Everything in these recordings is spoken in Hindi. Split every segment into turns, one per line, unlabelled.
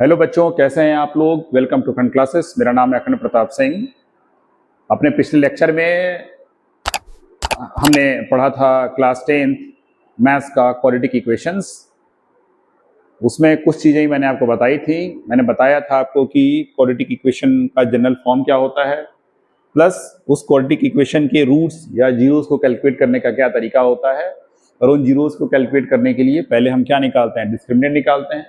हेलो बच्चों, कैसे हैं आप लोग। Welcome to fun classes. मेरा नाम है अखंड प्रताप सिंह। अपने पिछले लेक्चर में हमने पढ़ा था क्लास 10th मैथ्स का क्वाड्रेटिक इक्वेशंस। उसमें कुछ चीज़ें ही मैंने आपको बताई थी। मैंने बताया था आपको कि क्वाड्रेटिक इक्वेशन का जनरल फॉर्म क्या होता है, प्लस उस क्वाड्रेटिक इक्वेशन के रूट्स या जीरोस को कैलकुलेट करने का क्या तरीका होता है। और उन जीरोस को कैलकुलेट करने के लिए पहले हम क्या निकालते हैं, डिस्क्रिमिनेंट निकालते हैं।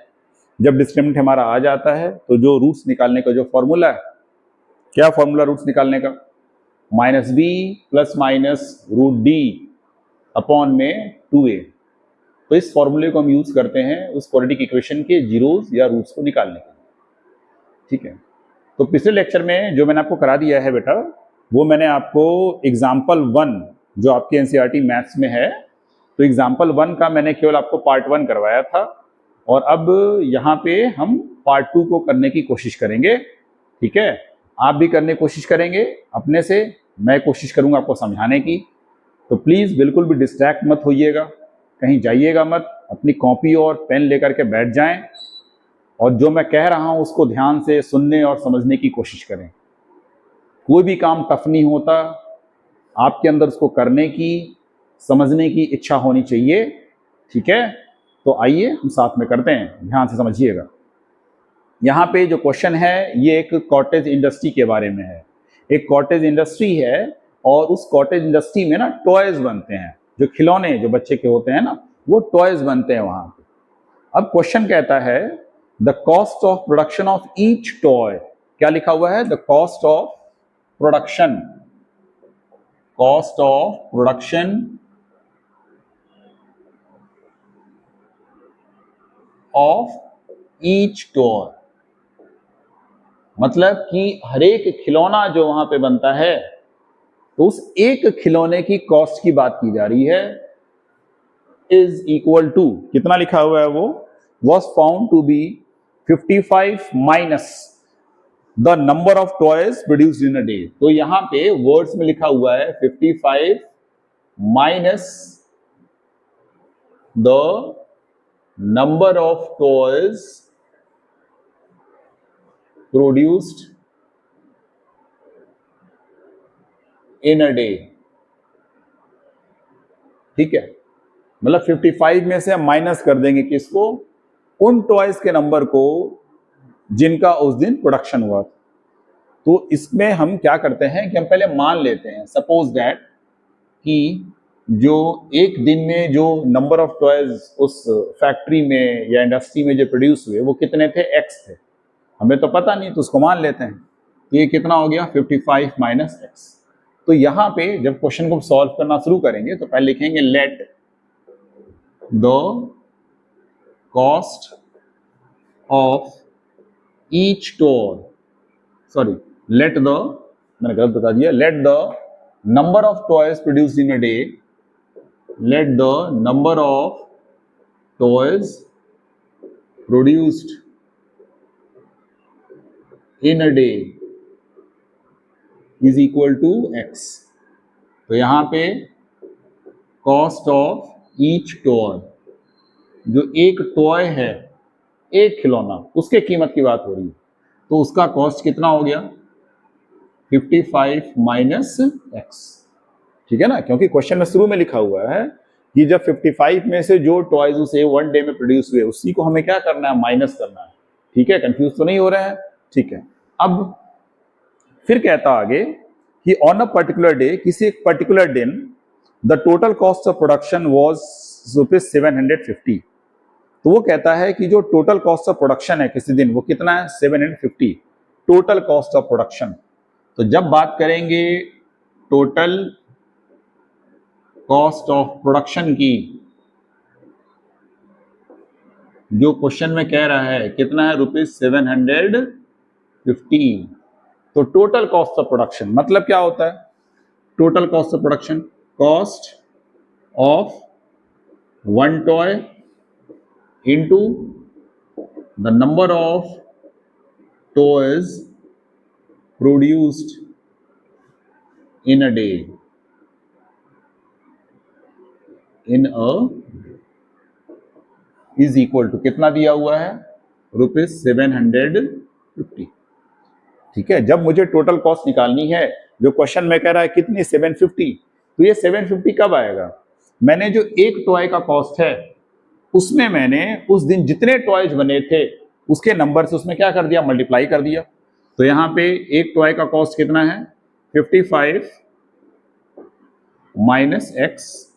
जब डिस्क्रिमिनेंट हमारा आ जाता है तो जो रूट्स निकालने का जो फॉर्मूला है, क्या फॉर्मूला रूट्स निकालने का, -b plus minus root D upon में 2a। तो इस फॉर्मूले को हम यूज करते हैं उस क्वाड्रेटिक इक्वेशन के जीरोस या रूट्स को निकालने के लिए। ठीक है, तो पिछले लेक्चर में जो मैंने आपको करा दिया है बेटा, वो मैंने आपको एग्जाम्पल 1 जो आपके एनसीईआरटी मैथ्स में है, तो एग्जाम्पल 1 का मैंने केवल आपको पार्ट 1 करवाया था। और अब यहाँ पे हम पार्ट 2 को करने की कोशिश करेंगे। ठीक है, आप भी करने की कोशिश करेंगे अपने से, मैं कोशिश करूंगा आपको समझाने की। तो प्लीज बिल्कुल भी डिस्ट्रैक्ट मत होइएगा, कहीं जाइएगा मत, अपनी कॉपी और पेन लेकर के बैठ जाएं और जो मैं कह रहा हूं उसको ध्यान से सुनने और समझने की कोशिश करें। कोई भी काम टफ नहीं होता, आपके अंदर उसको करने की, समझने की इच्छा होनी चाहिए। ठीक है, तो आइए हम साथ में करते हैं, ध्यान से समझिएगा। यहाँ पे जो क्वेश्चन है ये एक कॉटेज इंडस्ट्री के बारे में है। एक कॉटेज इंडस्ट्री है और उस कॉटेज इंडस्ट्री में ना टॉयज बनते हैं, जो खिलौने जो बच्चे के होते हैं ना, वो टॉयज बनते हैं वहां पे। अब क्वेश्चन कहता है the cost of production of each toy. क्या लिखा हुआ है, the cost of production, cost of production of each toy. मतलब कि हर एक खिलौना जो वहां पे बनता है, तो उस एक खिलौने की कॉस्ट की बात की जा रही है। इज इक्वल टू, कितना लिखा हुआ है वो, was found to be 55 minus the number of toys produced in a day. तो यहां पे वर्ड्स में लिखा हुआ है 55 minus the number of toys produced in a day. ठीक है, मतलब 55 में से हम माइनस कर देंगे किसको, उन टॉयज के नंबर को जिनका उस दिन प्रोडक्शन हुआ। तो इसमें हम क्या करते हैं कि हम पहले मान लेते हैं, सपोज दैट कि जो एक दिन में जो नंबर ऑफ टॉयज उस फैक्ट्री में या इंडस्ट्री में जो प्रोड्यूस हुए वो कितने थे, एक्स थे। हमें तो पता नहीं, तो उसको मान लेते हैं। तो ये कितना हो गया, 55 माइनस एक्स। तो यहाँ पे जब क्वेश्चन को सॉल्व करना शुरू करेंगे तो पहले लिखेंगे let the cost of each toy, sorry let the, मैंने गलत बता दिया, let the number of toys produced in a day, let the number of toys produced in a day is equal to x. तो यहां पे कॉस्ट ऑफ ईच टॉय, जो एक टॉय है, एक खिलौना, उसके कीमत की बात हो रही है, तो उसका कॉस्ट कितना हो गया, 55 माइनस एक्स। ठीक है ना, क्योंकि क्वेश्चन में शुरू में लिखा हुआ है कि जब 55 में से जो टॉयज उसे वन डे में प्रोड्यूस हुए उसी को हमें क्या करना है, माइनस करना है। ठीक है, कंफ्यूज तो नहीं हो रहा है। ठीक है, अब फिर कहता आगे कि ऑन अ पर्टिकुलर डे, किसी एक पर्टिकुलर दिन, the total cost of production was ₹750। तो वो कहता है कि जो टोटल कॉस्ट ऑफ प्रोडक्शन है किसी दिन, वो कितना है, 750, टोटल कॉस्ट ऑफ प्रोडक्शन। तो जब बात करेंगे टोटल कॉस्ट ऑफ प्रोडक्शन की, जो क्वेश्चन में कह रहा है कितना है, ₹750। तो टोटल कॉस्ट ऑफ प्रोडक्शन मतलब क्या होता है, total cost of production, cost of one toy into the number of toys produced in a day, in a, is equal to, कितना दिया हुआ है, ₹750। ठीक है, जब मुझे टोटल कॉस्ट निकालनी है, जो क्वेश्चन में कह रहा है कितनी 750, तो ये 750 कब आएगा? मैंने जो एक टॉय का कॉस्ट है उसमें मैंने उस दिन जितने टॉयज बने थे उसके नंबर से उसमें क्या कर दिया, मल्टीप्लाई कर दिया। तो यहाँ पे एक टॉय का कॉस्ट कितना है 55 माइनस एक्स,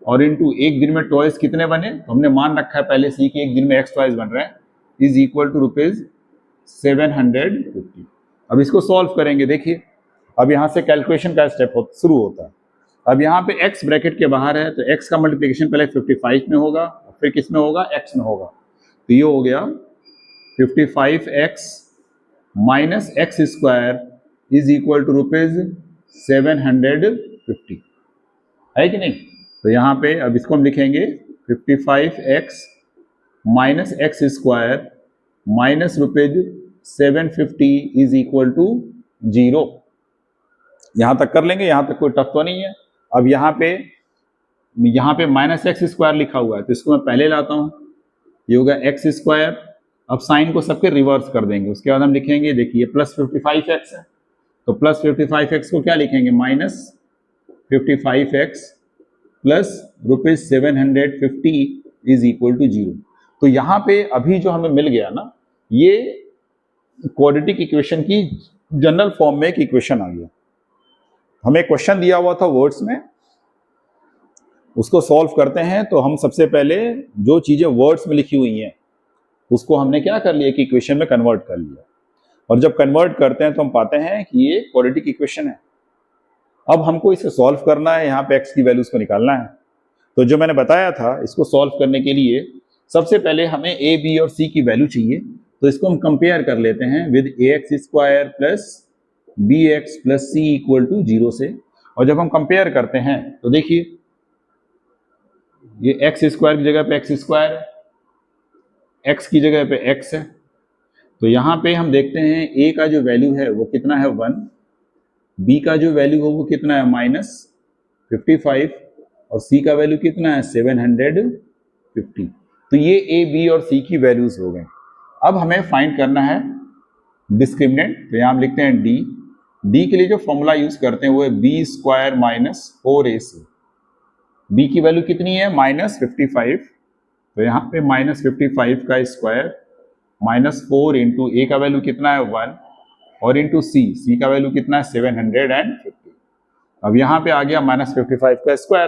और इंटू एक दिन में टॉयज कितने बने, तो हमने मान रखा है पहले से कि एक दिन में एक्स टॉयज बन रहे हैं, इज इक्वल टू ₹750। अब इसको सॉल्व करेंगे। देखिए अब यहाँ से कैलकुलेशन का स्टेप शुरू होता है। अब यहाँ पे x ब्रैकेट के बाहर है तो x का मल्टीप्लिकेशन पहले 55 में होगा, फिर किस में होगा, x में होगा। तो ये हो गया 55x minus x square is equal to ₹750, है कि नहीं? तो यहाँ पे अब इसको हम लिखेंगे 55x minus x square minus ₹750 is equal to 0। यहां तक कर लेंगे, यहां तक कोई टफ तो नहीं है। अब यहाँ पे माइनस एक्स स्क्वायर लिखा हुआ है तो इसको मैं पहले लाता हूं, ये होगा एक्स स्क्वायर। अब साइन को सबके रिवर्स कर देंगे, उसके बाद हम लिखेंगे, देखिए प्लस 55x है तो प्लस 55x को क्या लिखेंगे, minus 55x plus ₹750 is equal to 0। तो यहाँ पे अभी जो हमें मिल गया ना, ये क्वाड्रेटिक इक्वेशन की जनरल फॉर्म में एक इक्वेशन आ गया। हमें क्वेश्चन दिया हुआ था वर्ड्स में, उसको सॉल्व करते हैं। तो हम सबसे पहले जो चीजें वर्ड्स में लिखी हुई हैं उसको हमने क्या कर लिया कि इक्वेशन में कन्वर्ट कर लिया, और जब कन्वर्ट करते हैं तो हम पाते हैं कि ये क्वाड्रेटिक इक्वेशन है। अब हमको इसे सॉल्व करना है, यहाँ पे एक्स की वैल्यूज को निकालना है। तो जो मैंने बताया था, इसको सॉल्व करने के लिए सबसे पहले हमें ए, बी और सी की वैल्यू चाहिए। तो इसको हम कंपेयर कर लेते हैं with a x square plus B x plus c equal to 0 से। और जब हम कंपेयर करते हैं तो देखिए ये एक्स स्क्वायर की जगह पे एक्स स्क्वायर है, एक्स की जगह पे एक्स है। तो यहाँ पे हम देखते हैं ए का जो वैल्यू है वो कितना है 1, बी का जो वैल्यू हो वो कितना है -55, और सी का वैल्यू कितना है 750। तो ये ए, बी और सी की वैल्यूज हो गए। अब हमें फाइंड करना है डिस्क्रिमिनेंट। तो यहाँ हम लिखते हैं डी। डी के लिए जो फॉर्मूला यूज करते हैं वो है b square minus 4ac। B की वैल्यू कितनी है -55, तो यहाँ पे -55 का स्क्वायर -4 इंटू ए का वैल्यू कितना है 1, और इंटू सी का वैल्यू कितना है 750। अब यहाँ पे आ गया -55 का स्क्वायर।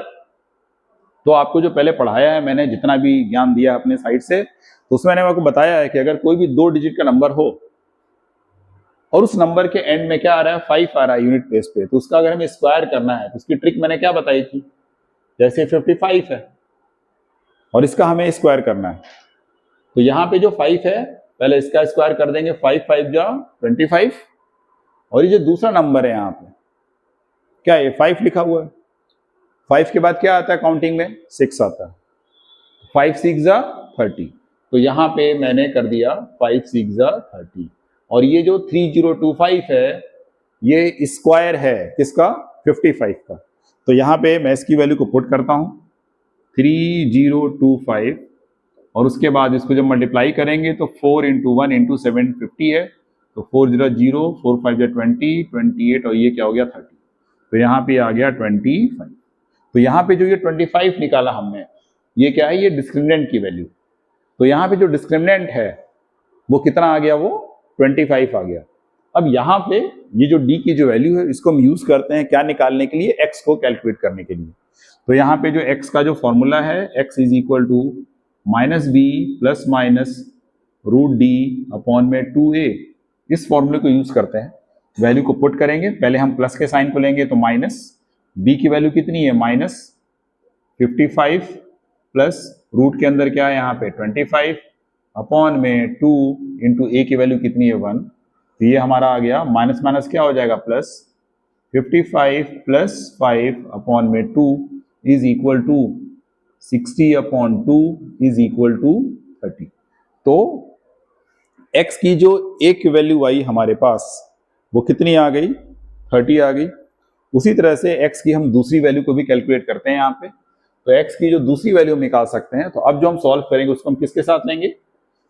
तो आपको जो पहले पढ़ाया है मैंने, जितना भी ज्ञान दिया अपने साइड से, तो उसमें मैंने आपको बताया है कि अगर कोई भी 2 डिजिट का नंबर हो और उस नंबर के एंड में क्या आ रहा है 5 आ रहा है यूनिट प्लेस पे, तो उसका अगर हमें स्क्वायर करना है तो उसकी ट्रिक मैंने क्या बताई थी, जैसे 55 है और इसका हमें स्क्वायर करना है, तो यहाँ पे जो 5 है पहले इसका स्क्वायर कर देंगे, 5 5 जा 25, और ये जो दूसरा नंबर है यहाँ पे क्या है 5 लिखा हुआ है, 5 के बाद क्या आता है काउंटिंग में 6 आता है, 5 6 जा 30। तो यहाँ पे मैंने कर दिया 5 6 जा 30, और ये जो 3025 है ये स्क्वायर है किसका 55 का। तो यहाँ पे मैं इसकी वैल्यू को पुट करता हूँ 3025, और उसके बाद इसको जब मल्टीप्लाई करेंगे तो 4 इंटू 1 इंटू 750 है, तो 4 0 0, 4 5 20, 28, और ये क्या हो गया 30। तो यहाँ पे आ गया 25। तो यहाँ पे जो ये 25 निकाला हमने, ये क्या है, ये डिस्क्रिमिनेंट की वैल्यू। तो यहाँ पे जो डिस्क्रिमिनेंट है वो कितना आ गया, वो 25 आ गया। अब यहाँ पे ये जो डी की जो वैल्यू है इसको हम यूज करते हैं क्या निकालने के लिए, एक्स को कैलकुलेट करने के लिए। तो यहाँ पे जो एक्स का जो फॉर्मूला है, x is equal to -b plus minus √d/2a, इस फॉर्मूले को यूज करते हैं। वैल्यू को पुट करेंगे, पहले हम प्लस के साइन को लेंगे, तो माइनस b की वैल्यू कितनी है -55 प्लस रूट के अंदर क्या है यहाँ पे 25 अपॉन में 2 इंटू ए की वैल्यू कितनी है 1, तो ये हमारा आ गया माइनस माइनस क्या हो जाएगा प्लस 55 प्लस 5 अपॉन में 2 is equal to 60/2 is equal to 30। तो x की जो एक वैल्यू आई हमारे पास वो कितनी आ गई 30 आ गई। उसी तरह से x की हम दूसरी वैल्यू को भी कैलकुलेट करते हैं यहाँ पे। तो x की जो दूसरी वैल्यू हम निकाल सकते हैं, तो अब जो हम सॉल्व करेंगे उसको हम किसके साथ लेंगे,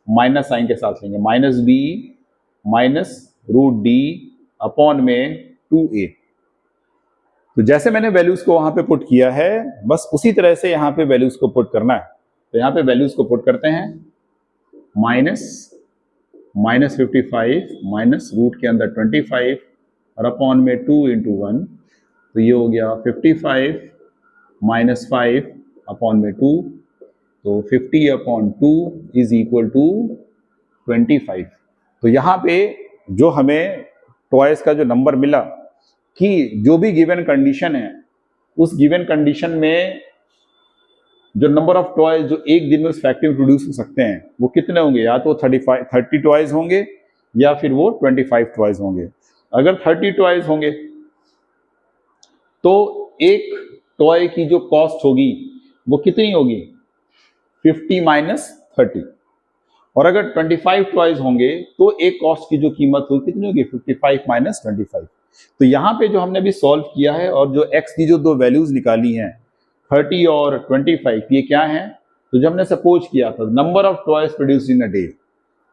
माइनस साइन के साथ लेंगे, minus b minus root D upon में 2a। तो जैसे मैंने वैल्यूज को वहां पे पुट किया है, बस उसी तरह से यहां पे वैल्यूज को पुट करना है। तो यहां पे वैल्यूज को पुट करते हैं, माइनस 55 माइनस रूट के अंदर 25 और अपॉन में 2 इंटू 1, तो ये हो गया 55 माइनस 5 अपॉन में 2, तो 50 अपॉन 2 इज इक्वल टू 25। तो यहाँ पे जो हमें टॉयज का जो नंबर मिला कि जो भी गिवन कंडीशन है, उस गिवन कंडीशन में जो नंबर ऑफ टॉयज जो एक दिन में उस फैक्ट्री में प्रोड्यूस हो सकते हैं वो कितने होंगे, या तो 30 टॉयज होंगे या फिर वो 25 टॉयज होंगे। अगर 30 टॉयज होंगे तो एक टॉय की जो कॉस्ट होगी वो कितनी होगी, 50 माइनस 30। और अगर 25 टॉयज होंगे तो एक कॉस्ट की जो कीमत होगी कितनी होगी, 55 माइनस 25। तो यहाँ पे जो हमने अभी सॉल्व किया है और जो x की जो दो वैल्यूज निकाली हैं 30 और 25, ये क्या है, तो जब हमने सपोज किया था number of toys produced in a day,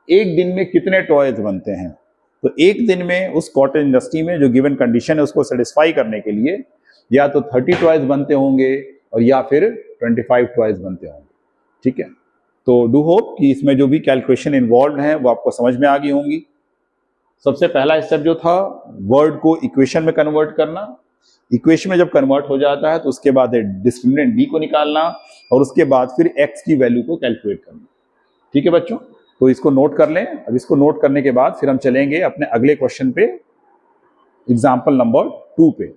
एक दिन में कितने टॉयज बनते हैं, तो एक दिन में उस कॉटन इंडस्ट्री में जो गिवन कंडीशन है उसको सेटिस्फाई करने के लिए या तो 30 टॉयज बनते होंगे और या फिर 25 टॉयज बनते होंगे। ठीक है, तो डू होप कि इसमें जो भी कैलकुलेशन इन्वॉल्व है वो आपको समझ में आ गई होंगी। सबसे पहला स्टेप जो था वर्ड को इक्वेशन में कन्वर्ट करना, इक्वेशन में जब कन्वर्ट हो जाता है तो उसके बाद डिस्क्रिमिनेंट b को निकालना और उसके बाद फिर x की वैल्यू को कैलकुलेट करना। ठीक है बच्चों, तो इसको नोट कर लें। अब इसको नोट करने के बाद फिर हम चलेंगे अपने अगले क्वेश्चन पे, एग्जाम्पल नंबर 2 पे।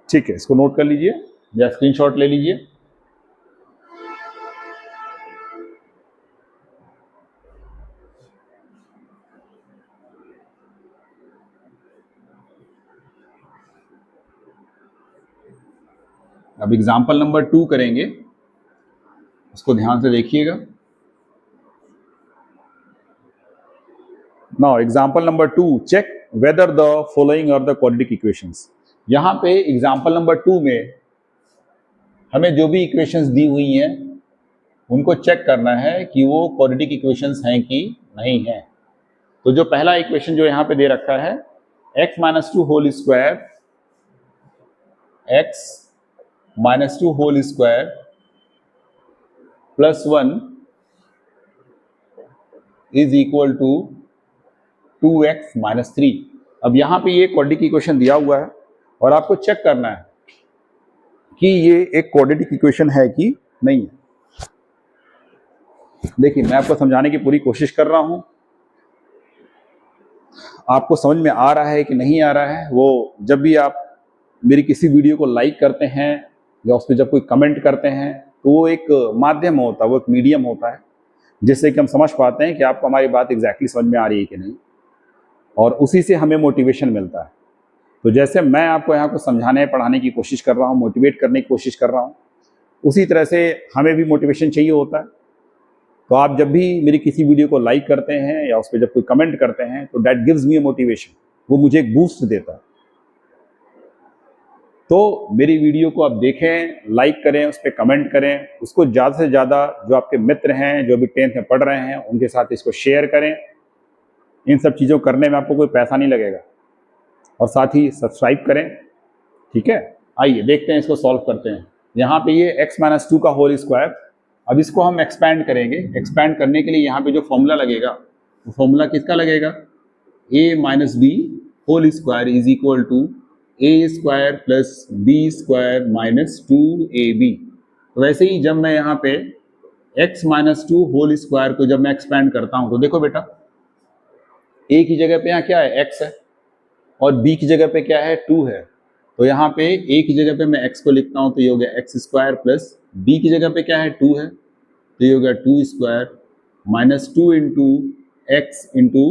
ठीक है, इसको नोट कर लीजिए या स्क्रीनशॉट ले लीजिए। अब एग्जाम्पल नंबर 2 करेंगे, उसको ध्यान से देखिएगा। Now example number 2, check whether the following are the quadratic equations. यहाँ पे एग्जाम्पल नंबर 2 में हमें जो भी इक्वेशंस दी हुई हैं उनको चेक करना है कि वो क्वाड्रेटिक इक्वेशंस हैं कि नहीं है। तो जो पहला इक्वेशन जो यहाँ पे दे रखा है, x minus 2 whole square, x minus 2 whole square plus 1 is equal to 2x minus 3। अब यहाँ पे ये क्वाड्रेटिक इक्वेशन दिया हुआ है और आपको चेक करना है कि ये एक क्वाड्रेटिक इक्वेशन है कि नहीं है। देखिए मैं आपको समझाने की पूरी कोशिश कर रहा हूं, आपको समझ में आ रहा है कि नहीं आ रहा है वो जब भी आप मेरी किसी वीडियो को लाइक करते हैं या उस पर जब कोई कमेंट करते हैं तो वो एक माध्यम होता है, वो एक मीडियम होता है जिससे कि हम समझ पाते हैं कि आपको हमारी बात एग्जैक्टली समझ में आ रही है कि नहीं, और उसी से हमें मोटिवेशन मिलता है। तो जैसे मैं आपको यहाँ को समझाने पढ़ाने की कोशिश कर रहा हूँ, मोटिवेट करने की कोशिश कर रहा हूँ, उसी तरह से हमें भी मोटिवेशन चाहिए होता है। तो आप जब भी मेरी किसी वीडियो को लाइक करते हैं या उस पर जब कोई कमेंट करते हैं तो that gives me a motivation, वो मुझे एक बूस्ट देता है। तो मेरी वीडियो को आप देखें, लाइक करें, उस पर कमेंट करें, उसको ज़्यादा से ज़्यादा जो आपके मित्र हैं जो भी 10th में पढ़ रहे हैं उनके साथ इसको शेयर करें। इन सब चीज़ों करने में आपको कोई पैसा नहीं लगेगा, और साथ ही सब्सक्राइब करें। ठीक है, आइए देखते हैं, इसको सॉल्व करते हैं। यहाँ पे ये x माइनस 2 का होल स्क्वायर, अब इसको हम एक्सपैंड करेंगे। एक्सपैंड करने के लिए यहाँ पे जो फॉर्मूला लगेगा वो फॉर्मूला किसका लगेगा, a minus b whole square is equal to a square plus b square minus 2ab। तो वैसे ही जब मैं यहाँ पे x माइनस 2 होल स्क्वायर को जब मैं एक्सपैंड करता हूँ तो देखो बेटा, a की जगह पे यहाँ क्या है, x है, और b की जगह पे क्या है, 2 है। तो यहाँ पे a की जगह पे मैं x को लिखता हूँ तो ये हो गया x स्क्वायर प्लस b की जगह पे क्या है, 2 है, तो ये हो गया 2 square minus 2 into x into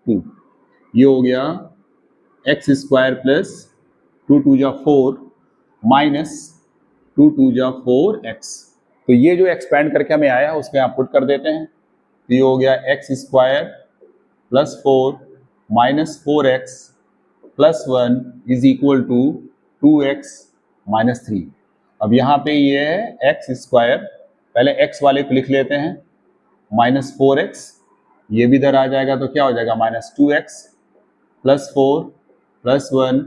2, ये हो गया एक्स स्क्वायर प्लस 2 2 जा 4 माइनस 2 2 जा 4x। तो ये जो एक्सपैंड करके हमें आया है उसको यहाँ पुट कर देते हैं, तो ये हो गया x square plus 4 minus 4x plus 1 is equal to 2x minus 3। अब यहाँ पे ये है एक्स स्क्वायर, पहले x वाले को लिख लेते हैं, -4x, ये भी इधर आ जाएगा तो क्या हो जाएगा -2x plus 4 plus 1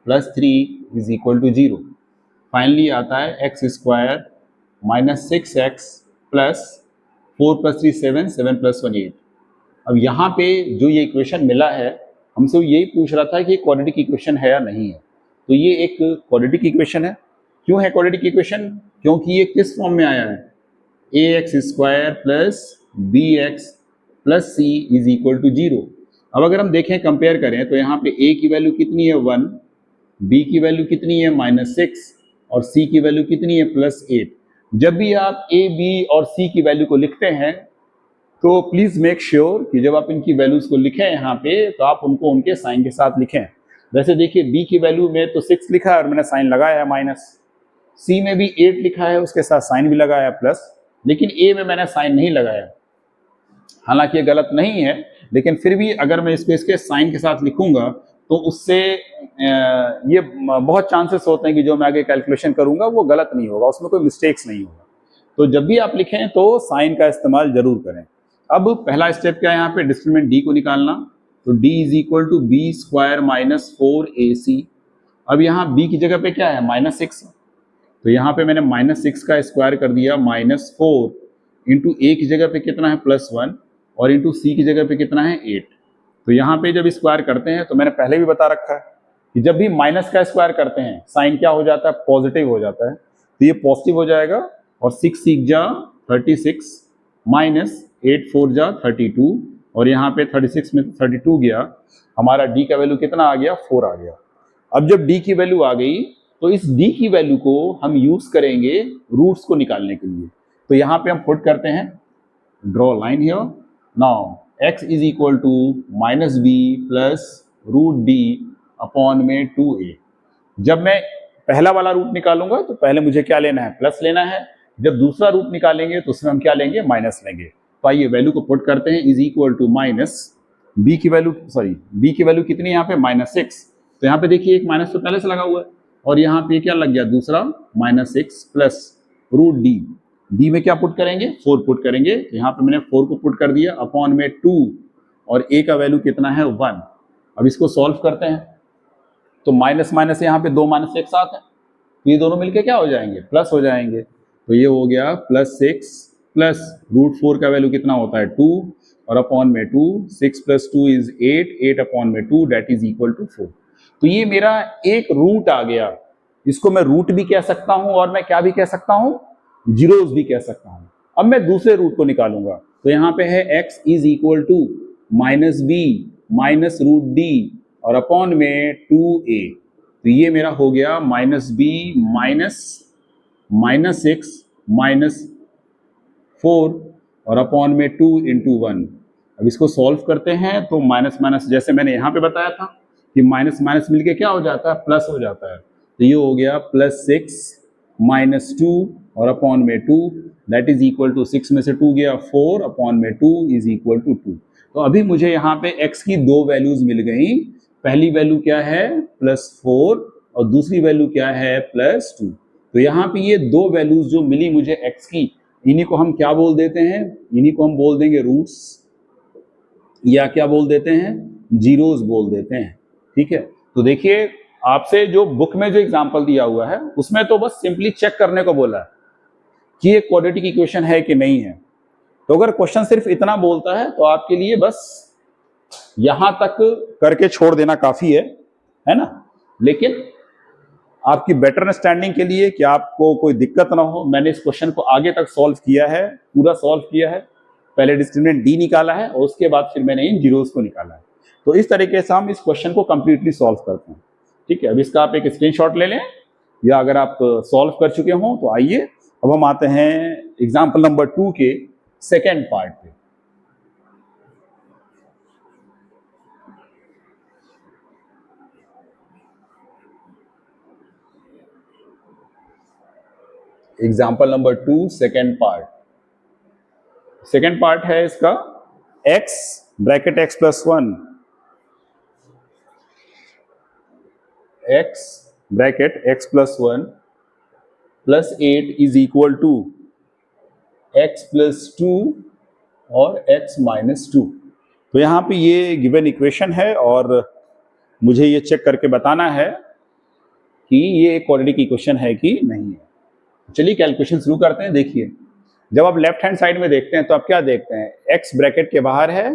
plus 3 is equal to 0। Finally आता है x square -6x plus 4 plus 3 7, 7 plus 1 8। अब यहाँ पे जो ये इक्वेशन मिला है, हमसे यही पूछ रहा था कि क्वाड्रेटिक इक्वेशन है या नहीं है। तो ये एक क्वाड्रेटिक इक्वेशन है। क्यों है क्वाड्रेटिक इक्वेशन? क्योंकि ये किस फॉर्म में आया है, A x square plus B x plus C is equal to 0। अब अगर हम देखें, कंपेयर करें, तो यहाँ पे ए की वैल्यू कितनी है 1, बी की वैल्यू कितनी है -6 और सी की वैल्यू कितनी है +8। जब भी आप ए बी और सी की वैल्यू को लिखते हैं तो प्लीज मेक श्योर कि जब आप इनकी वैल्यूज को लिखें यहाँ पे तो आप उनको उनके साइन के साथ लिखें। वैसे देखिए बी की वैल्यू में तो 6 लिखा है और मैंने साइन लगाया है माइनस, सी में भी 8 लिखा है उसके साथ साइन भी लगाया है प्लस, लेकिन ए में मैंने साइन नहीं लगाया। हालांकि ये गलत नहीं है, लेकिन फिर भी अगर मैं इसको इसके साइन के साथ लिखूंगा तो उससे ये बहुत चांसेस होते हैं कि जो मैं आगे कैलकुलेशन करूंगा वो गलत नहीं होगा, उसमें कोई मिस्टेक्स नहीं होगा। तो जब भी आप लिखें तो साइन का इस्तेमाल जरूर करें। अब पहला स्टेप क्या है यहाँ पे, डिस्क्रिमिनेंट डी को निकालना। तो d is equal to b square -4ac। अब यहाँ b की जगह पे क्या है -6, तो यहाँ पे मैंने -6 का स्क्वायर कर दिया -4 इंटू ए की जगह पे कितना है +1 और इंटू सी की जगह पे कितना है 8। तो यहाँ पे जब स्क्वायर करते हैं तो मैंने पहले भी बता रखा है कि जब भी माइनस का स्क्वायर करते हैं साइन क्या हो जाता है, पॉजिटिव हो जाता है। तो ये पॉजिटिव हो जाएगा और 6 6 जा 36 माइनस 8 4 जा 32 और यहाँ पे 36 में 32 गया, हमारा d का वैल्यू कितना आ गया 4 आ गया। अब जब d की वैल्यू आ गई तो इस d की वैल्यू को हम यूज करेंगे रूट्स को निकालने के लिए। तो यहाँ पे हम पुट करते हैं, draw line here. Now x is equal to -b plus √d upon में 2a। जब मैं पहला वाला रूट निकालूंगा तो पहले मुझे क्या लेना है, प्लस लेना है। जब दूसरा रूट निकालेंगे तो उसमें हम क्या लेंगे, माइनस लेंगे। तो आइए वैल्यू को पुट करते हैं, is equal to minus b की वैल्यू, सॉरी बी की वैल्यू कितनी है यहाँ पे -6। तो यहाँ पे देखिए एक माइनस तो पहले से लगा हुआ है और यहाँ पे क्या लग गया दूसरा -6 प्लस √d। डी में क्या पुट करेंगे, 4 पुट करेंगे। तो यहाँ पे मैंने 4 को पुट कर दिया अपॉन में 2 और a का वैल्यू कितना है 1। अब इसको सॉल्व करते हैं तो माइनस माइनस यहाँ पे 2 माइनस एक साथ है, तो ये दोनों मिलके क्या हो जाएंगे, प्लस हो जाएंगे। तो ये हो गया +6 प्लस √4 का वैल्यू कितना होता है 2 और अपॉन में 2, 6 प्लस 2 इज 8, 8 अपॉन में 2 दैट इज इक्वल टू 4। तो ये मेरा एक रूट आ गया, इसको मैं रूट भी कह सकता हूं और मैं क्या भी कह सकता हूं, जीरोस भी कह सकता हूं। अब मैं दूसरे रूट को निकालूंगा तो यहाँ पे है x is equal to -b minus √d और अपॉन में 2a। तो ये मेरा हो गया -b -6 -4 और अपॉन में 2 इंटू 1। अब इसको सॉल्व करते हैं तो माइनस माइनस, जैसे मैंने यहाँ पे बताया था कि माइनस माइनस मिलके क्या हो जाता है, प्लस हो जाता है। तो ये हो गया +6 -2 और अपॉन में 2 दैट इज इक्वल टू 6 में से 2 गया 4 अपॉन में 2 इज इक्वल टू 2। तो अभी मुझे यहाँ पे x की दो वैल्यूज मिल गई। पहली वैल्यू क्या है +4 और दूसरी वैल्यू क्या है +2। तो यहाँ पे ये दो वैल्यूज जो मिली मुझे x की, इन्हीं को हम क्या बोल देते हैं, इन्हीं को हम बोल देंगे रूट्स या क्या बोल देते हैं, जीरोस बोल देते हैं। ठीक है, तो देखिए आपसे जो बुक में जो एग्जांपल दिया हुआ है उसमें तो बस सिंपली चेक करने को बोला है कि ये क्वाड्रेटिक इक्वेशन है कि नहीं है। तो अगर क्वेश्चन सिर्फ इतना बोलता है तो आपके लिए बस यहां तक करके छोड़ देना काफी है ना। लेकिन आपकी बेटर अंडरस्टैंडिंग के लिए कि आपको कोई दिक्कत ना हो, मैंने इस क्वेश्चन को आगे तक सॉल्व किया है, पूरा सॉल्व किया है। पहले डिस्क्रिमिनेंट डी निकाला है और उसके बाद फिर मैंने इन जीरोस को निकाला है। तो इस तरीके से हम इस क्वेश्चन को कंप्लीटली सॉल्व करते हैं। ठीक है, अब इसका आप एक स्क्रीनशॉट ले लें या अगर आप सॉल्व कर चुके हों तो आइए अब हम आते हैं एग्जाम्पल नंबर 2 के सेकेंड पार्ट पे। Example number 2 second part. Second part है इसका x bracket x plus 1, x bracket x plus 1 plus 8 is equal to x plus 2 और x माइनस 2। तो यहाँ पे ये गिवन इक्वेशन है और मुझे ये चेक करके बताना है कि ये एक क्वाड्रेटिक इक्वेशन है कि नहीं है। चलिए कैलकुलेशन शुरू करते हैं। देखिए, जब आप लेफ्ट हैंड साइड में देखते हैं तो आप क्या देखते हैं, x ब्रैकेट के बाहर है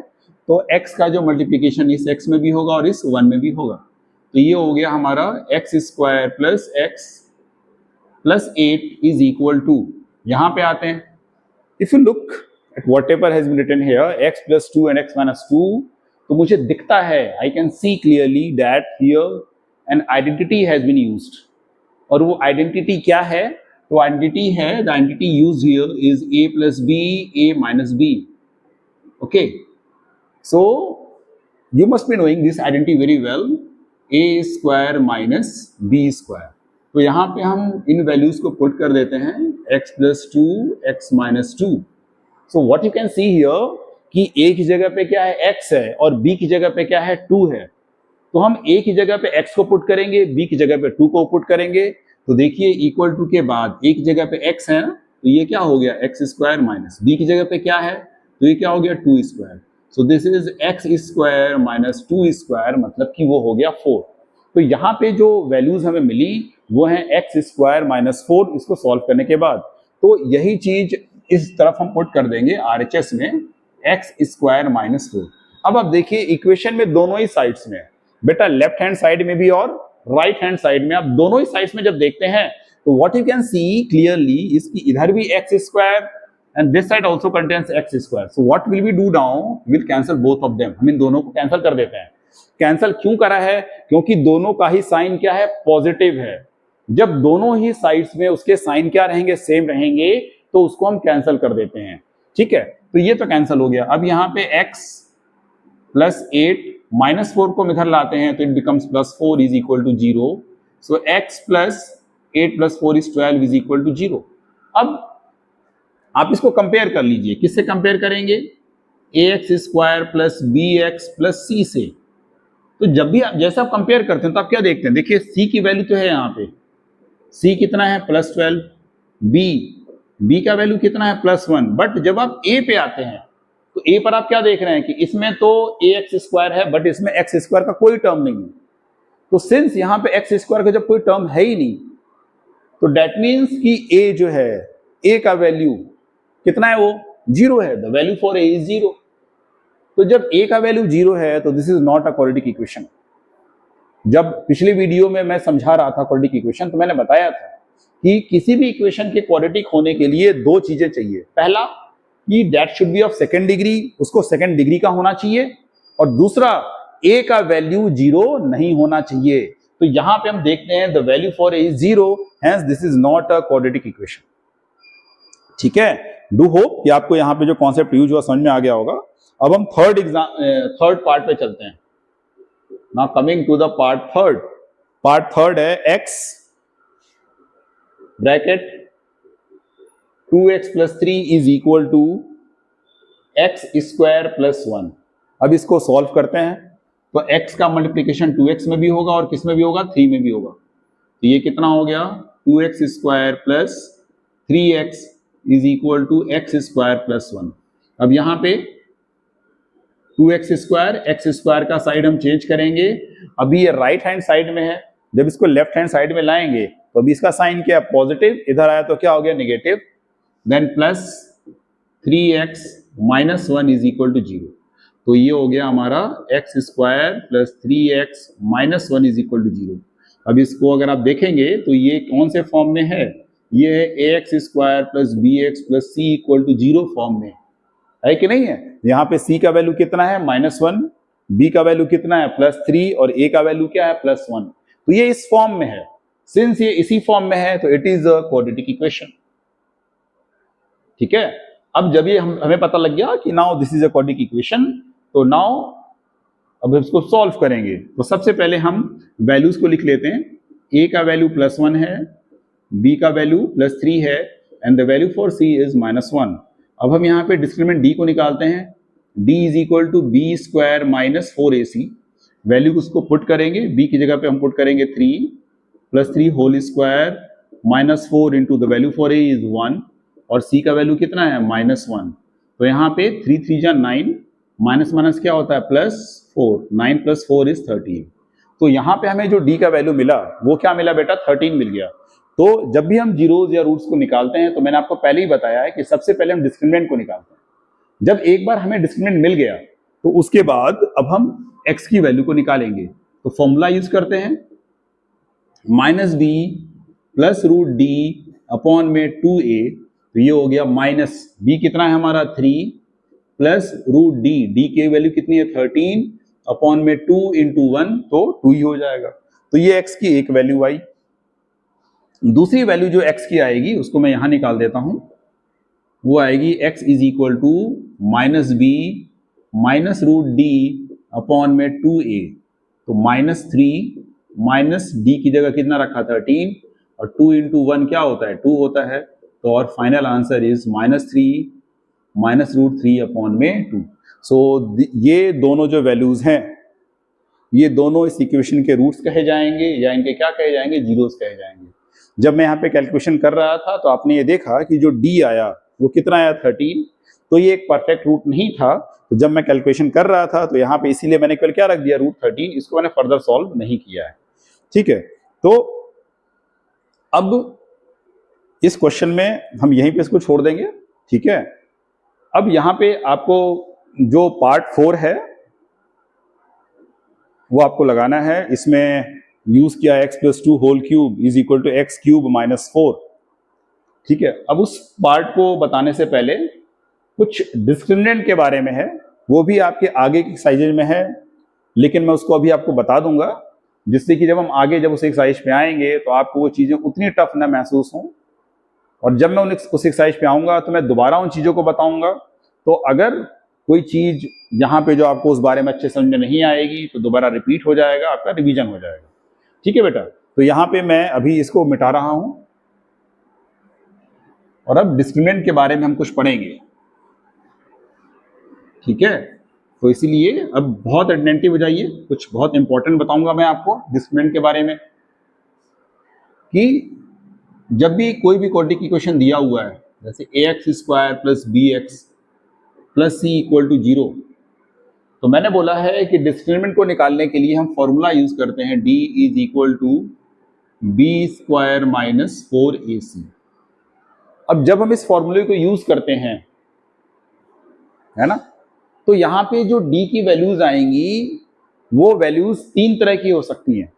तो x का जो मल्टीप्लिकेशन इस x में भी होगा और इस 1 में भी होगा। तो ये हो गया हमारा x square plus x plus 8 is equal to, यहां पे आते हैं, if you look at what ever has been written here x plus 2 and x minus 2, तो मुझे दिखता है, I can see clearly that here an identity has been used. और वो आइडेंटिटी क्या है? तो आइडेंटिटी है, the identity used here is a plus b, a minus b। Okay, so you must be knowing this identity very well, a square minus b square। तो यहाँ पे हम इन वैल्यूज को पुट कर देते हैं, x plus 2, x minus 2। So what you can see here कि a की जगह पे क्या है, x है, और b की जगह पे क्या है, 2 है। तो हम a की जगह पे x को पुट करेंगे, b की जगह पे 2 को पुट करेंगे। तो देखिए इक्वल टू के बाद a की जगह पे x है ना, तो ये क्या हो गया, x स्क्वायर माइनस b की जगह पे क्या है, तो ये क्या हो गया, 2 square. So this is x square minus 2 square, मतलब कि वो हो गया 4। तो यहाँ पे जो वैल्यूज हमें मिली वो है x स्क्वायर माइनस 4, इसको सॉल्व करने के बाद। तो यही चीज इस तरफ हम पुट कर देंगे RHS में, x स्क्वायर माइनस 4। अब आप देखिए इक्वेशन में दोनों ही साइड्स में, बेटा लेफ्ट हैंड साइड में भी और राइट हैंड साइड में, आप दोनों ही साइड्स में जब देखते हैं तो what you can see clearly इसकी इधर भी x square and this side also contains x square. So what will we do now, will cancel both of them. हम इन दोनों को कैंसिल कर देते हैं। कैंसिल क्यों करा है? क्योंकि दोनों का ही साइन क्या है, पॉजिटिव है। जब दोनों ही साइड्स में उसके साइन क्या रहेंगे, सेम रहेंगे, तो उसको हम कैंसिल कर देते हैं। ठीक है, तो ये तो कैंसिल हो गया। अब यहाँ पे x प्लस 8 माइनस 4 को इधर लाते हैं तो it becomes plus 4 is equal to 0। So x plus 8 plus 4 is 12 is equal to 0। अब आप इसको कंपेयर कर लीजिए, किससे कंपेयर करेंगे, ax square plus bx plus c से। तो जब भी आप जैसे आप कंपेयर करते हैं तो आप क्या देखते हैं, देखिए c की वैल्यू तो है यहाँ पे, c कितना है, प्लस 12, b का वैल्यू कितना है, प्लस 1। बट जब आप a पे आते हैं तो a पर आप क्या देख रहे हैं कि इसमें तो ax स्क्वायर है बट इसमें x स्क्वायर का कोई टर्म नहीं है। तो सिंस यहाँ पे x स्क्वायर का जब कोई टर्म है ही नहीं, तो डेट मीन्स कि a जो है, a का वैल्यू कितना है, वो 0 है। The value for a is 0। तो जब a का वैल्यू 0 है तो this is not a quadratic equation. जब पिछले वीडियो में मैं समझा रहा था क्वाड्रेटिक इक्वेशन, तो मैंने बताया था कि किसी भी इक्वेशन के क्वाड्रेटिक होने के लिए दो चीजें चाहिए। पहला कि that should be of second degree, उसको सेकंड डिग्री का होना चाहिए, और दूसरा a का वैल्यू 0 नहीं होना चाहिए। तो यहां पे हम देखते हैं the value for a is 0, hence this is not a quadratic equation. ठीक है, डू होप कि आपको यहाँ पे जो कॉन्सेप्ट यूज हुआ समझ में आ गया होगा। अब हम थर्ड पार्ट पे चलते हैं। Now coming to the part third है x bracket 2x plus 3 is equal to x square plus 1। अब इसको सॉल्व करते हैं तो x का मल्टीप्लीकेशन 2x में भी होगा और किस में भी होगा, 3 में भी होगा। तो ये कितना हो गया, 2x square plus 3x is equal to x square plus 1। अब यहाँ पे 2x स्क्वायर, x स्क्वायर का साइड हम चेंज करेंगे। अभी ये राइट हैंड साइड में है, जब इसको लेफ्ट हैंड साइड में लाएंगे तो अभी इसका साइन क्या है, पॉजिटिव, इधर आया तो क्या हो गया, negative. Then plus 3x minus 1 is equal to 0। तो ये हो गया हमारा x square plus 3x minus 1 is equal to 0। अब इसको अगर आप देखेंगे तो ये कौन से फॉर्म में है, ये है ax square plus bx plus c equal to 0 form में है कि नहीं है। यहाँ पे c का वैल्यू कितना है, -1, b का वैल्यू कितना है, +3, और a का वैल्यू क्या है, +1। तो ये इस फॉर्म में है। सिंस ये इसी फॉर्म में है तो it is a quadratic equation. ठीक है, अब जब ये हमें पता लग गया कि now this is a quadratic equation, तो नाउ अब इसको सॉल्व करेंगे। तो सबसे पहले हम वैल्यूज को लिख लेते हैं। a का वैल्यू +1 है, b का वैल्यू +3 है, and the value for c is -1। अब हम यहाँ पे डिस्क्रिमिनेंट d को निकालते हैं। d is equal to b square minus 4ac। Value उसको पुट करेंगे, b की जगह पे हम पुट करेंगे 3 + 3 whole square -4 into the value for a is 1, और c का वैल्यू कितना है, -1। तो यहाँ पे 3 3 जा 9, माइनस माइनस क्या होता है प्लस 4, 9 + 4 = 13। तो यहाँ पे हमें जो d का वैल्यू मिला वो क्या मिला बेटा, 13 मिल गया। तो जब भी हम जीरोज या रूट्स को निकालते हैं तो मैंने आपको पहले ही बताया है कि सबसे पहले हम डिस्क्रिमिनेंट को निकालते हैं। जब एक बार हमें डिस्क्रिमिनेंट मिल गया तो उसके बाद अब हम x की वैल्यू को निकालेंगे। तो फॉर्मूला यूज करते हैं, -b + √d अपॉन में 2a। तो ये हो गया माइनस b कितना है हमारा 3 प्लस √d, d की वैल्यू कितनी है 13 अपॉन में 2 × 1 तो 2 ही हो जाएगा। तो ये x की एक वैल्यू आई। दूसरी वैल्यू जो x की आएगी उसको मैं यहां निकाल देता हूं, वो आएगी x = -b -√d अपॉन में 2a। तो -3 माइनस d की जगह कितना रखा 13 और 2 × 1 क्या होता है 2 होता है। तो और फाइनल आंसर इज -3 -√3 अपॉन में 2। सो ये दोनों जो वैल्यूज हैं ये दोनों इस इक्वेशन के रूट्स कहे जाएंगे या इनके क्या कहे जाएंगे, जीरोस कहे जाएंगे। जब मैं यहाँ पे कैलकुलेशन कर रहा था तो आपने ये देखा कि जो d आया वो कितना आया 13। तो ये एक परफेक्ट रूट नहीं था। तो जब मैं कैलकुलेशन कर रहा था तो यहाँ पे इसीलिए मैंने केवल क्या रख दिया √13, इसको मैंने फर्दर सॉल्व नहीं किया है। ठीक है, तो अब इस क्वेश्चन में हम यहीं पे इसको छोड़ देंगे। ठीक है, अब यहाँ पे आपको जो पार्ट 4 है वो आपको लगाना है। इसमें यूज किया x + 2 होल क्यूब = x³ - 4। ठीक है, अब उस पार्ट को बताने से पहले कुछ डिस्क्रिमिनेंट के बारे में है, वो भी आपके आगे की एक्सरसाइज में है, लेकिन मैं उसको अभी आपको बता दूंगा जिससे कि जब हम आगे जब उस एक्सरसाइज पे आएंगे तो आपको वो चीजें उतनी टफ ना महसूस हों। और जब मैं उस एक्सरसाइज पे आऊंगा तो मैं दोबारा उन चीजों को बताऊंगा। तो अगर कोई चीज यहाँ पे जो आपको उस बारे में अच्छे समझ में नहीं आएगी तो दोबारा रिपीट हो जाएगा, आपका रिवीजन हो जाएगा। ठीक है बेटा, तो यहाँ पे मैं अभी इसको मिटा रहा हूं और अब डिस्क्रिमिनेंट के बारे में हम कुछ पढ़ेंगे। ठीक है, तो इसीलिए अब बहुत अटेंटिव हो जाइए, कुछ बहुत इंपॉर्टेंट बताऊंगा मैं आपको डिस्क्रिमिनेंट के बारे में। कि जब भी कोई भी क्वाड्रेटिक इक्वेशन दिया हुआ है जैसे ax² + bx + c = 0, तो मैंने बोला है कि डिस्क्रिमिनेंट को निकालने के लिए हम फॉर्मूला यूज करते हैं d = b² - 4ac। अब जब हम इस फॉर्मूले को यूज करते हैं, है ना, तो यहाँ पे जो d की वैल्यूज आएंगी वो वैल्यूज 3 तरह की हो सकती हैं।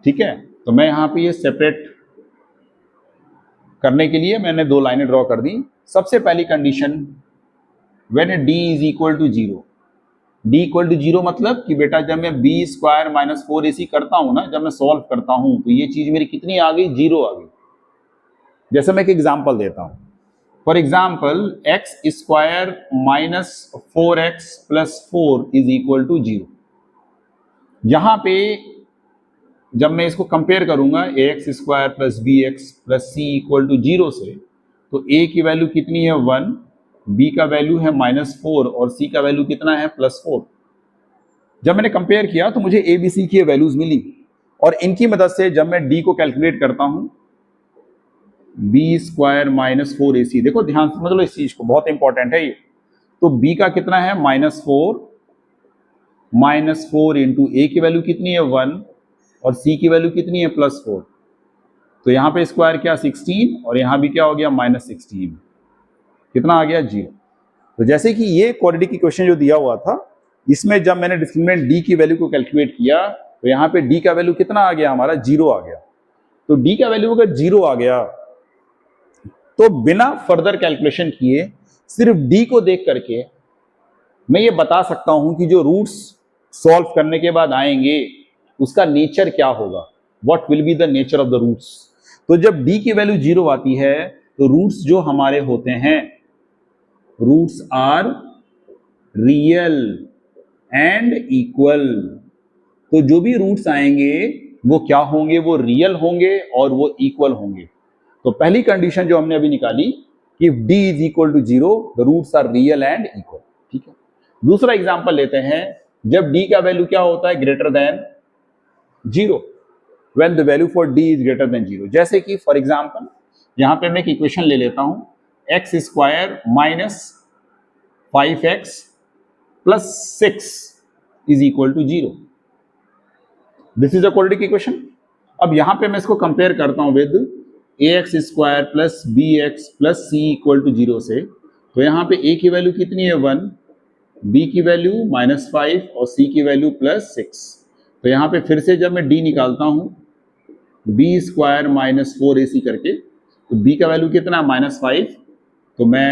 ठीक है, तो मैं यहाँ पे ये सेपरेट करने के लिए मैंने 2 लाइनें ड्रॉ कर दी। सबसे पहली कंडीशन, व्हेन d = 0। d = 0 मतलब कि बेटा जब मैं b² - 4ac करता हूं ना, जब मैं सॉल्व करता हूं तो ये चीज मेरी कितनी आ गई, 0 आ गई। जैसे मैं एक एग्जांपल देता हूं, फॉर एग्जांपल x² - 4x + 4 = 0। यहां पे जब मैं इसको कंपेयर करूंगा ax² + bx + c = 0 से, तो a की वैल्यू कितनी है 1, b का वैल्यू है -4 और c का वैल्यू कितना है +4। जब मैंने कंपेयर किया तो मुझे a b c की वैल्यूज मिली और इनकी मदद से जब मैं d को कैलकुलेट करता हूं, b² - 4ac, देखो ध्यान से समझ लो इस चीज को, बहुत इंपॉर्टेंट है ये। तो b का कितना है -4 × a की वैल्यू कितनी है 1 और c की वैल्यू कितनी है +4। तो यहाँ पे स्क्वायर क्या 16 और यहाँ भी क्या हो गया -16, कितना आ गया 0। तो जैसे कि ये क्वाड्रेटिक इक्वेशन जो दिया हुआ था, इसमें जब मैंने डिस्क्रिमिनेंट d की वैल्यू को कैलकुलेट किया तो यहाँ पे d का वैल्यू कितना आ गया हमारा, 0 आ गया। तो d का वैल्यू अगर 0 आ गया तो बिना फर्दर कैलकुलेशन किए सिर्फ d को देख करके मैं ये बता सकता हूं कि जो रूट्स सॉल्व करने के बाद आएंगे उसका नेचर क्या होगा, what will be the nature of the roots. तो जब d की वैल्यू 0 आती है तो रूट्स जो हमारे होते हैं, roots are real and equal. तो जो भी रूट्स आएंगे वो क्या होंगे, वो रियल होंगे और वो इक्वल होंगे। तो पहली कंडीशन जो हमने अभी निकाली कि d = 0, the roots are real and equal. ठीक है, दूसरा एग्जांपल लेते हैं, जब d का वैल्यू क्या होता है, greater than 0, when the value for d is greater than 0। जैसे कि फॉर एग्जांपल यहां पे मैं एक इक्वेशन ले लेता हूं x square minus 5x plus 6 is equal to 0। This is a quadratic equation. अब यहां पे मैं इसको कंपेयर करता हूं with a x square plus B x plus c equal to 0 से। तो यहाँ पे ए की वैल्यू कितनी है 1, बी की वैल्यू -5 और सी की वैल्यू +6। तो यहाँ पे फिर से जब मैं डी निकालता हूँ बी स्क्वायर -4ac करके, तो बी का वैल्यू कितना -5, तो मैं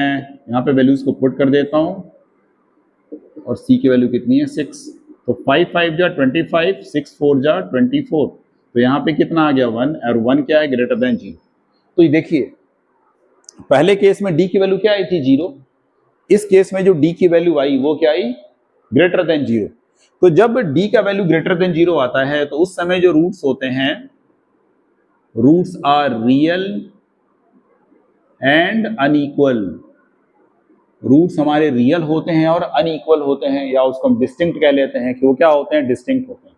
यहाँ पे वैल्यूज को पुट कर देता हूँ और सी की वैल्यू कितनी है 6। तो 5 5 जा 25, 6 4 जा 24। तो यहाँ पे कितना आ गया 1, और 1 क्या है ग्रेटर देन 0। तो ये देखिए पहले केस में डी की वैल्यू क्या आई थी 0, इस केस में जो डी की वैल्यू आई वो क्या आई ग्रेटर देन 0। तो जब डी का वैल्यू ग्रेटर देन 0 आता है तो उस समय जो रूट्स होते हैं, roots are real and unequal. Roots हमारे रियल होते हैं और अनइक्वल होते हैं, या उसको हम डिस्टिंक्ट कह लेते हैं कि वो क्या होते हैं, डिस्टिंक्ट होते हैं।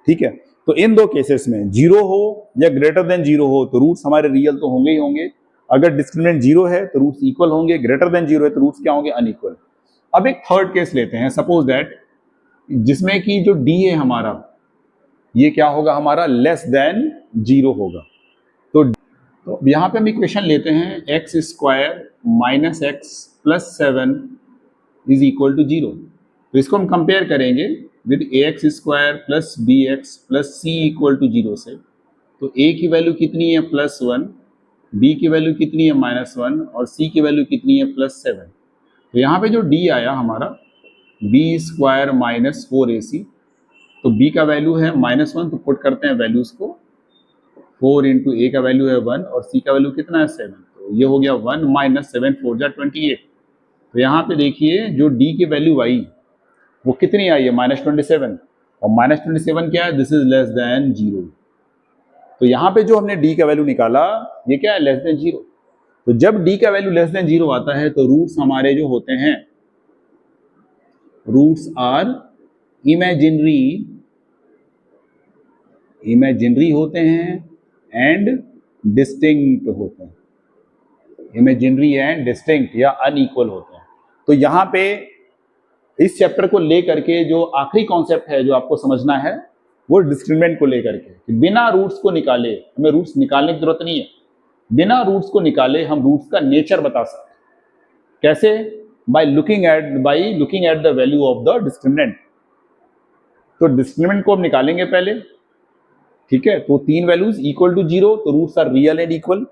ठीक है, तो इन दो केसेस में 0 हो या ग्रेटर देन 0 हो तो रूट्स हमारे रियल तो होंगे ही होंगे। अगर डिस्क्रिमिनेंट 0 है तो रूट्स इक्वल होंगे, ग्रेटर देन 0 है तो रूट्स क्या होंगे, अनइक्वल। अब एक थर्ड केस लेते हैं, सपोज दैट जिसमें कि जो डी है हमारा ये क्या होगा, हमारा लेस देन 0 होगा। तो यहाँ पे हम इक्वेशन लेते हैं x square minus x plus 7 is equal to 0। तो इसको हम कंपेयर करेंगे with a x square plus B x plus c equal to 0 से। तो ए की वैल्यू कितनी है +1, बी की वैल्यू कितनी है -1 और सी की वैल्यू कितनी है +7। तो यहाँ पे जो डी आया हमारा बी स्क्वायर -4ac, तो बी का वैल्यू है -1, तो पुट करते हैं वैल्यूज को, 4 इंटू ए का वैल्यू है 1 और सी का वैल्यू कितना है 7। तो ये हो गया 1 - 7 4 जा 28। तो यहाँ पे देखिए जो डी की वैल्यू आई वो कितनी आई है -27, और -27 क्या है, दिस इज लेस देन 0। तो यहाँ पे जो हमने डी का वैल्यू निकाला ये क्या है, लेस देन 0। तो जब डी का वैल्यू लेस देन 0 आता है तो रूट्स हमारे जो होते हैं, रूट्स आर इमेजिनरी होते हैं एंड डिस्टिंक्ट होते हैं, इमेजिनरी एंड डिस्टिंक्ट या अनइक्वल होते हैं। तो यहाँ पे इस चैप्टर को लेकर के जो आखिरी कॉन्सेप्ट है जो आपको समझना है वो डिस्क्रिमिनेंट को लेकर के, कि बिना रूट्स को निकाले, हमें रूट्स निकालने की जरूरत नहीं है, बिना रूट्स को निकाले हम रूट्स का नेचर बता सकते हैं। कैसे, by looking at the value of the discriminant. तो डिस्क्रिमिनेंट को हम निकालेंगे पहले, ठीक है। तो 3 वैल्यूज इक्वल टू 0 तो roots are real and equal,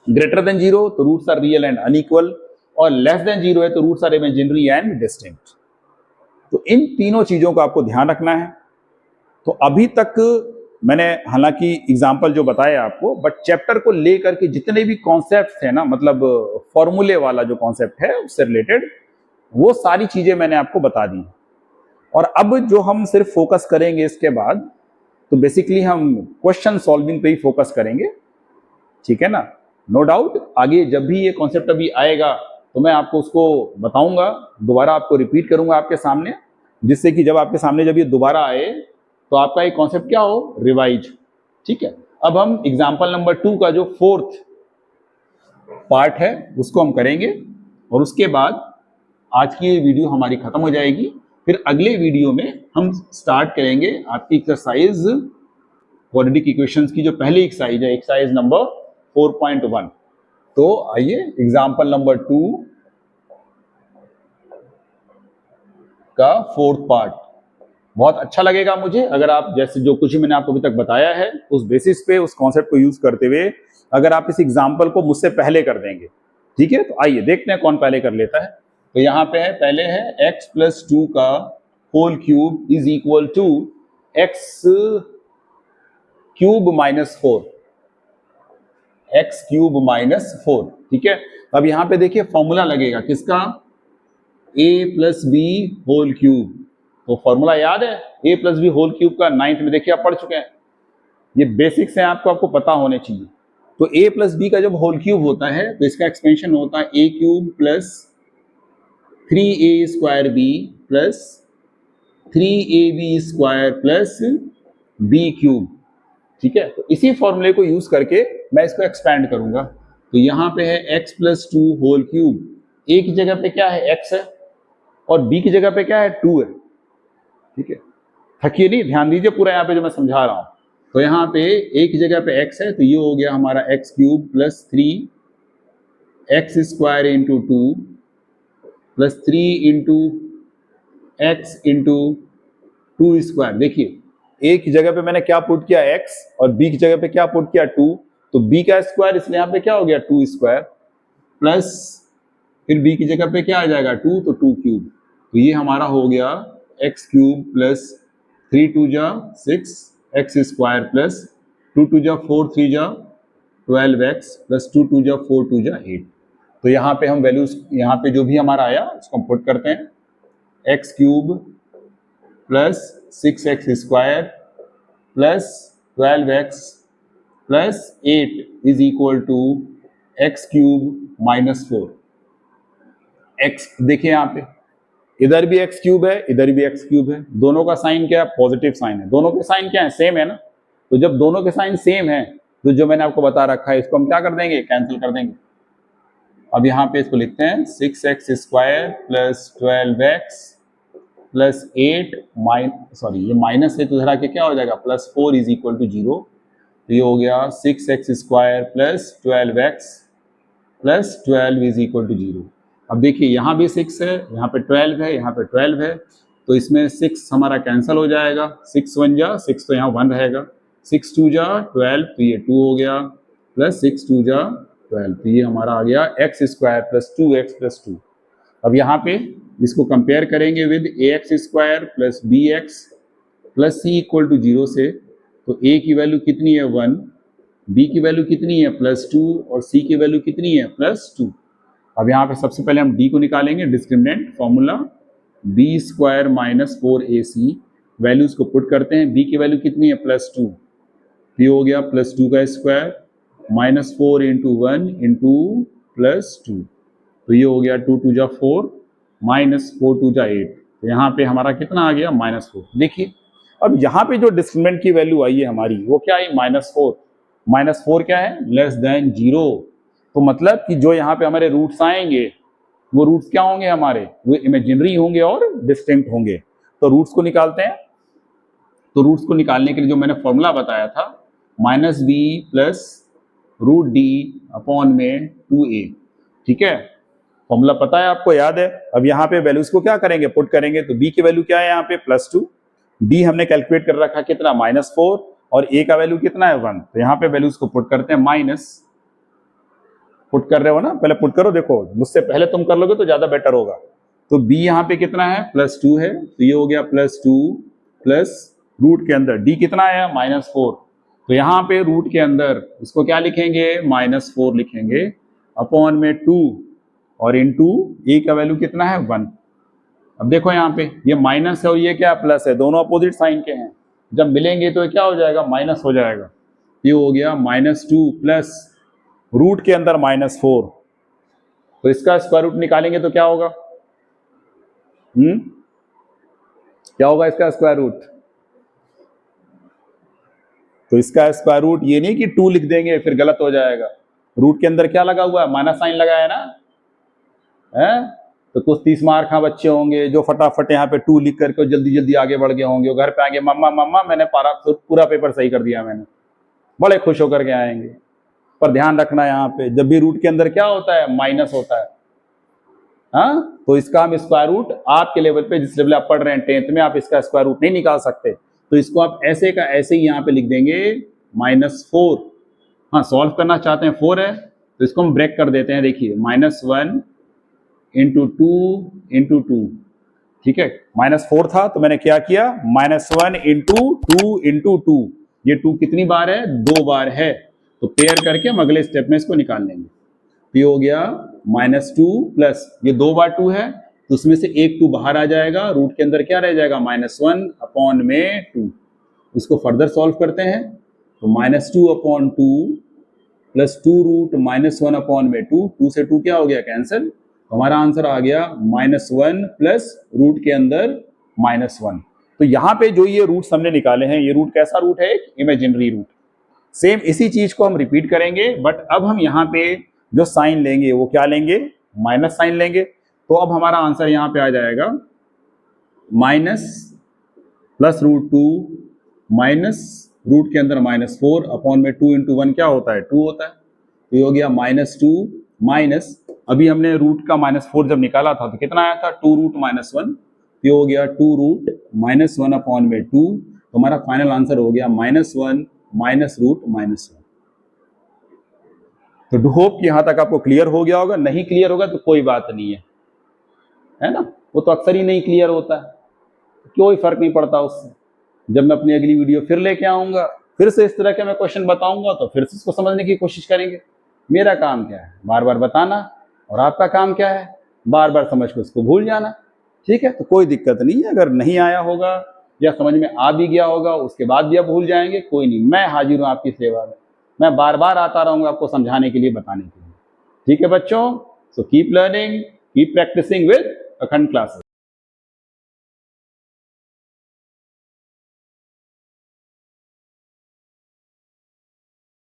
greater than 0 तो roots are real and unequal, और लेस देन 0 है तो roots are imaginary and distinct. तो इन तीनों चीजों का आपको ध्यान रखना है। तो अभी तक मैंने हालांकि एग्जाम्पल जो बताया आपको, बट चैप्टर को लेकर के जितने भी कॉन्सेप्ट है ना, मतलब फॉर्मूले वाला जो कॉन्सेप्ट है उससे रिलेटेड, वो सारी चीजें मैंने आपको बता दी। और अब जो हम सिर्फ फोकस करेंगे इसके बाद, तो बेसिकली हम क्वेश्चन सॉल्विंग पे ही फोकस करेंगे, ठीक है ना। नो डाउट आगे जब भी ये कॉन्सेप्ट अभी आएगा तो मैं आपको उसको बताऊंगा, दोबारा आपको रिपीट करूंगा आपके सामने, जिससे कि जब आपके सामने जब ये दोबारा आए तो आपका ये कॉन्सेप्ट क्या हो, रिवाइज। ठीक है, अब हम एग्जाम्पल नंबर 2 का जो 4th पार्ट है उसको हम करेंगे, और उसके बाद आज की ये वीडियो हमारी खत्म हो जाएगी। फिर अगले वीडियो में हम स्टार्ट करेंगे आपकी एक्सरसाइज क्वाड्रेटिक इक्वेशंस की, जो पहली एक्सरसाइज है, एक्सरसाइज नंबर 4.1। तो आइए एग्जाम्पल नंबर 2 का 4th पार्ट। बहुत अच्छा लगेगा मुझे अगर आप, जैसे जो कुछ मैंने आपको अभी तक बताया है उस बेसिस पे, उस कॉन्सेप्ट को यूज करते हुए अगर आप इस एग्जाम्पल को मुझसे पहले कर देंगे, ठीक है। तो आइए देखते हैं कौन पहले कर लेता है। तो यहाँ पे है, पहले है x + 2 का whole cube is equal to x³ -4, x³ -4, ठीक है। अब यहाँ पे देखिए फॉर्मूला लगेगा किसका, a + b होल क्यूब। तो फॉर्मूला याद है a + b होल क्यूब का, 9th में देखिए आप पढ़ चुके हैं, ये बेसिक्स हैं, आपको पता होने चाहिए। तो a + b का जब होल क्यूब होता है तो इसका एक्सपेंशन होता है a³ + 3a² b + 3ab² + b³, ठीक है। तो इसी फॉर्मूले को यूज करके मैं इसको एक्सपैंड करूंगा। तो यहाँ पे है x plus 2 whole cube. a की जगह पे क्या है, x है, और b की जगह पे क्या है, 2 है। ठीक है, थकिए नहीं, ध्यान दीजिए पूरा यहाँ पे जो मैं समझा रहा हूं। तो यहाँ पे a की जगह पे x है, तो ये हो गया हमारा x cube plus 3x square into 2 plus 3 into x into 2 square. देखिए a की जगह पे मैंने क्या पुट किया, x, और b की जगह पे क्या पुट किया, 2। तो b का स्क्वायर, इसलिए यहाँ पे क्या हो गया, 2 स्क्वायर, प्लस फिर b की जगह पे क्या आ जाएगा, 2, तो 2 क्यूब। तो ये हमारा हो गया x क्यूब प्लस 3 2 जा 6 एक्स स्क्वायर प्लस 2 2 जा 4 3 जा 12x प्लस 2 2 जा 4 2 जा 8। तो यहाँ पे हम वैल्यूज, यहाँ पे जो भी हमारा आया उसको हम पुट करते हैं, x cube plus 6x square plus 12x plus 8 is equal to x cube minus 4। X देखिए यहाँ पे इधर भी एक्स क्यूब है, इधर भी एक्स क्यूब है, दोनों का साइन क्या है, पॉजिटिव साइन है। दोनों के साइन क्या है, सेम है ना। तो जब दोनों के साइन सेम है, तो जो मैंने आपको बता रखा है इसको हम क्या कर देंगे, कैंसिल कर देंगे। अब यहाँ पे इसको लिखते हैं 6x square plus 12x plus 8 sorry ये माइनस है, तो इधर आके क्या हो जाएगा, प्लस 4 इज इक्वल टू 0। तो ये हो गया 6x square plus 12x plus 12 is equal to 0। अब देखिए यहाँ भी 6 है, यहाँ पे 12 है, यहाँ पे 12 है, तो इसमें 6 हमारा कैंसिल हो जाएगा, 6 1 जा 6, तो यहाँ 1 रहेगा, 6 2 जा 12, तो ये 2 हो गया, प्लस 6 2 जा 12, तो ये हमारा आ गया x square plus 2x plus 2। अब यहाँ पे इसको कंपेयर करेंगे with ax square plus bx plus c equal to 0 से, तो a की वैल्यू कितनी है, 1, b की वैल्यू कितनी है, प्लस 2, और c की वैल्यू कितनी है, प्लस 2। अब यहाँ पे सबसे पहले हम d को निकालेंगे, discriminant formula b square minus 4ac, values को पुट करते हैं, b की वैल्यू कितनी है, प्लस 2, ये हो गया प्लस 2 का square minus 4 into 1 into plus 2, तो ये हो गया 2 2 जा 4 माइनस 4 2 जा 8, तो यहाँ पे हमारा कितना आ गया, माइनस 4। देखिए अब यहाँ पे जो डिस्क्रिमिनेंट की वैल्यू आई है हमारी, वो क्या आई, माइनस 4। माइनस 4 क्या है, लेस देन 0। तो मतलब कि जो यहाँ पे हमारे रूट्स आएंगे, वो रूट्स क्या होंगे हमारे, वो इमेजिनरी होंगे और डिस्टिंक्ट होंगे। तो रूट्स को निकालते हैं। तो रूट्स को निकालने के लिए जो मैंने फॉर्मूला बताया था, minus b plus root D upon में 2a, ठीक है, फॉर्मूला पता है आपको, याद है। अब यहाँ पे वैल्यूज को क्या करेंगे, पुट करेंगे, तो b की वैल्यू क्या है यहाँ पे, प्लस 2, d हमने कैलकुलेट कर रखा कितना, माइनस 4, और a का वैल्यू कितना है, 1। तो यहाँ पे वैल्यूज को पुट करते हैं, माइनस, पुट कर रहे हो ना, पहले पुट करो, देखो मुझसे पहले तुम कर लोगे तो ज्यादा बेटर होगा। तो b यहाँ पे कितना है, प्लस 2 है, तो ये हो गया प्लस 2 प्लस रूट के अंदर d कितना है, माइनस 4, तो यहाँ पे रूट के अंदर इसको क्या लिखेंगे, माइनस 4 लिखेंगे, अपॉन में 2, और इंटू a का वैल्यू कितना है, 1। अब देखो यहाँ पे ये माइनस है और ये क्या प्लस है, दोनों अपोजिट साइन के हैं, जब मिलेंगे तो क्या हो जाएगा, माइनस हो जाएगा। ये हो गया माइनस 2 प्लस रूट के अंदर माइनस 4, तो इसका स्क्वायर रूट निकालेंगे तो क्या होगा, क्या होगा इसका स्क्वायर रूट। तो इसका स्क्वायर रूट ये नहीं कि 2 लिख देंगे फिर गलत हो जाएगा, रूट के अंदर क्या लगा हुआ है, माइनस साइन लगा है ना, है। तो कुछ 30 मार्क का बच्चे होंगे जो फटाफट यहाँ पे 2 लिख करके जल्दी जल्दी आगे बढ़ गए होंगे, घर पे आगे मम्मा मम्मा मैंने पूरा पेपर सही कर दिया, मैंने, बड़े खुश होकर के आएंगे। पर ध्यान रखना यहाँ पे जब भी रूट के अंदर क्या होता है, माइनस होता है, हाँ, तो इसका हम स्क्वायर रूट आपके लेवल पे, जिस लेवल आप पढ़ रहे हैं 10th में, आप इसका स्क्वायर रूट नहीं निकाल सकते, तो इसको आप ऐसे का ऐसे ही यहाँ पे लिख देंगे, -4। हाँ, सॉल्व करना चाहते हैं 4 है, तो इसको हम ब्रेक कर देते हैं, देखिए -1 इंटू 2 इंटू 2, ठीक है, -4 था तो मैंने क्या किया, -1 इंटू 2 इंटू 2, ये 2 कितनी बार है, 2 बार है, तो पेयर करके हम अगले स्टेप में इसको निकाल लेंगे। तो ये हो गया -2 प्लस ये 2 बार 2 है, तो उसमें से एक 2 बाहर आ जाएगा, रूट के अंदर क्या रह जाएगा, -1 अपॉन में 2। इसको फर्दर सॉल्व करते हैं, तो -2 अपॉन 2 प्लस 2 रूट -1 अपॉन में 2, 2 से 2 क्या हो गया, कैंसिल, तो हमारा आंसर आ गया -1 प्लस रूट के अंदर -1। तो यहाँ पे जो ये रूट्स हमने निकाले हैं, ये रूट कैसा रूट है, एक इमेजिनरी रूट। सेम इसी चीज को हम रिपीट करेंगे, बट अब हम यहाँ पे जो साइन लेंगे वो क्या लेंगे, माइनस साइन लेंगे। तो अब हमारा आंसर यहाँ पे आ जाएगा minus plus root two minus root के अंदर -4 अपॉन में 2 इंटू 1 क्या होता है, 2 होता है। तो ये हो गया -2 माइनस, अभी हमने रूट का -4 जब निकाला था तो कितना आया था, 2 रूट -1। ये हो गया 2 रूट -1 अपॉन में 2। तो हमारा फाइनल आंसर हो गया -1 माइनस रूट -1। तो डू होप कि यहां तक आपको क्लियर हो गया होगा। नहीं क्लियर होगा तो कोई बात नहीं है ना, वो तो अक्सर ही नहीं क्लियर होता है, कोई फर्क नहीं पड़ता उससे। जब मैं अपनी अगली वीडियो फिर लेके आऊंगा, फिर से इस तरह के मैं क्वेश्चन बताऊंगा, तो फिर से इसको समझने की कोशिश करेंगे। मेरा काम क्या है, बार बार बताना, और आपका काम क्या है, बार बार समझ के उसको भूल जाना। ठीक है, तो कोई दिक्कत नहीं है। अगर नहीं आया होगा या समझ में आ भी गया होगा उसके बाद भी आप भूल जाएंगे, कोई नहीं, मैं हाजिर हूँ आपकी सेवा में। मैं बार बार आता रहूंगा आपको समझाने के लिए, बताने के लिए। ठीक है बच्चों, so keep learning, keep practicing with Akhand classes.